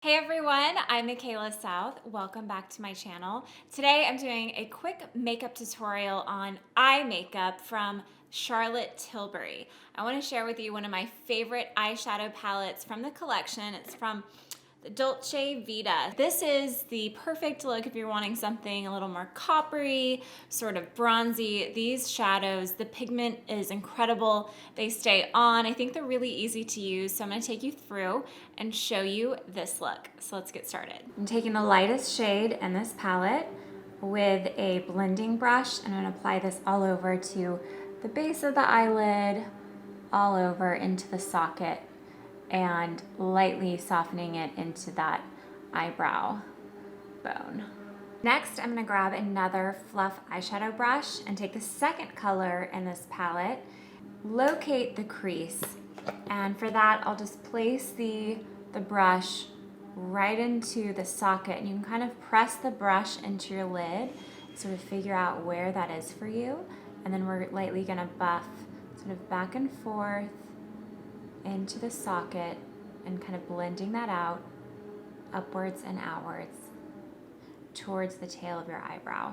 Hey everyone, I'm Mikaela South. Welcome back to my channel. Today I'm doing a quick makeup tutorial on eye makeup from Charlotte Tilbury. I want to share with you one of my favorite eyeshadow palettes from the collection. It's from the Dolce Vita. This is the perfect look if you're wanting something a little more coppery, sort of bronzy. These shadows, the pigment is incredible. They stay on. I think they're really easy to use, so I'm gonna take you through and show you this look. So let's get started. I'm taking the lightest shade in this palette with a blending brush, and I'm gonna apply this all over to the base of the eyelid, all over into the socket, and lightly softening it into that eyebrow bone. Next, I'm gonna grab another fluff eyeshadow brush and take the second color in this palette, locate the crease, and for that, I'll just place the brush right into the socket, and you can kind of press the brush into your lid, sort of figure out where that is for you, and then we're lightly gonna buff sort of back and forth into the socket and kind of blending that out upwards and outwards towards the tail of your eyebrow.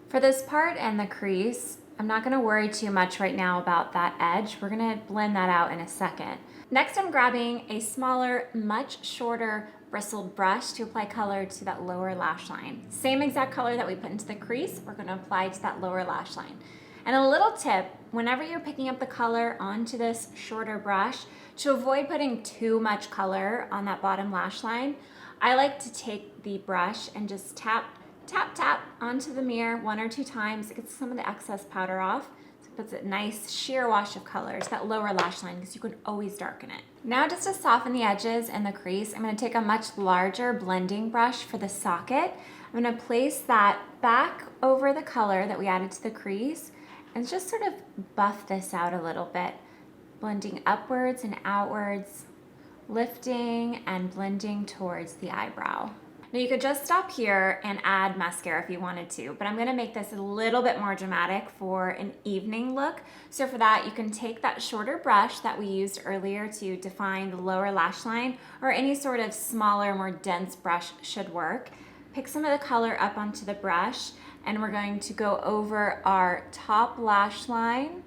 For this part and the crease, I'm not going to worry too much right now about that edge. We're going to blend that out in a second. Next, I'm grabbing a smaller, much shorter bristled brush to apply color to that lower lash line. Same exact color that we put into the crease, we're going to apply to that lower lash line. And a little tip, whenever you're picking up the color onto this shorter brush, to avoid putting too much color on that bottom lash line, I like to take the brush and just tap, tap, tap onto the mirror 1 or 2 times. It gets some of the excess powder off. So it puts a nice sheer wash of color to that lower lash line because you can always darken it. Now just to soften the edges and the crease, I'm going to take a much larger blending brush for the socket. I'm going to place that back over the color that we added to the crease and just sort of buff this out a little bit, blending upwards and outwards, lifting and blending towards the eyebrow. Now you could just stop here and add mascara if you wanted to, but I'm gonna make this a little bit more dramatic for an evening look. So for that, you can take that shorter brush that we used earlier to define the lower lash line, or any sort of smaller, more dense brush should work. Pick some of the color up onto the brush, and we're going to go over our top lash line,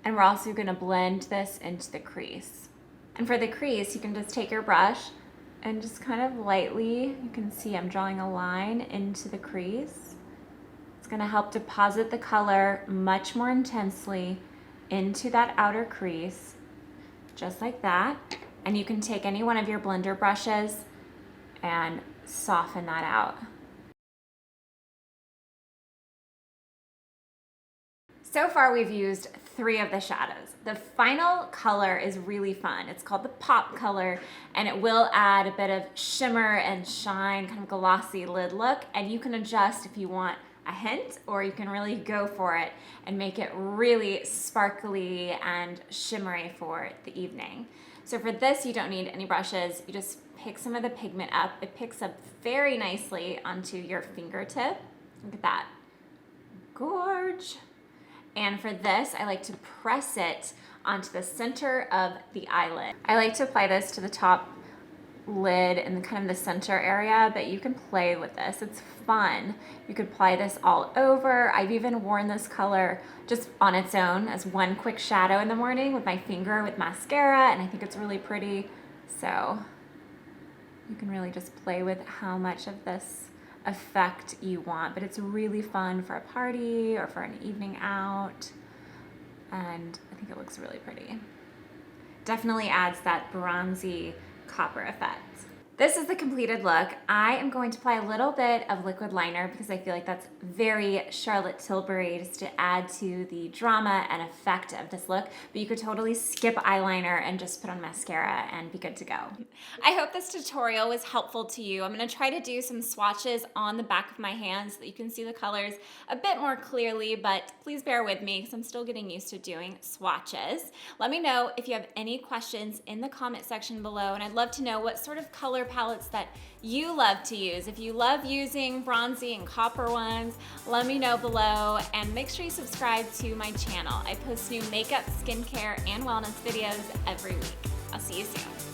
and we're also gonna blend this into the crease. And for the crease, you can just take your brush and just kind of lightly, you can see I'm drawing a line into the crease. It's gonna help deposit the color much more intensely into that outer crease, just like that. And you can take any one of your blender brushes and soften that out. So far we've used 3 of the shadows. The final color is really fun. It's called the pop color, and it will add a bit of shimmer and shine, kind of glossy lid look, and you can adjust if you want a hint, or you can really go for it and make it really sparkly and shimmery for the evening. So for this, you don't need any brushes. You just pick some of the pigment up. It picks up very nicely onto your fingertip. Look at that. Gorge. And for this, I like to press it onto the center of the eyelid. I like to apply this to the top lid and kind of the center area, but you can play with this. It's fun. You could apply this all over. I've even worn this color just on its own as one quick shadow in the morning with my finger with mascara, and I think it's really pretty. So you can really just play with how much of this effect you want, but it's really fun for a party or for an evening out, and I think it looks really pretty. Definitely adds that bronzy copper effect. This is the completed look. I am going to apply a little bit of liquid liner because I feel like that's very Charlotte Tilbury, just to add to the drama and effect of this look. But you could totally skip eyeliner and just put on mascara and be good to go. I hope this tutorial was helpful to you. I'm gonna try to do some swatches on the back of my hands so that you can see the colors a bit more clearly, but please bear with me because I'm still getting used to doing swatches. Let me know if you have any questions in the comment section below, and I'd love to know what sort of color palettes that you love to use. If you love using bronzy and copper ones, let me know below, and make sure you subscribe to my channel. I post new makeup, skincare, and wellness videos every week. I'll see you soon.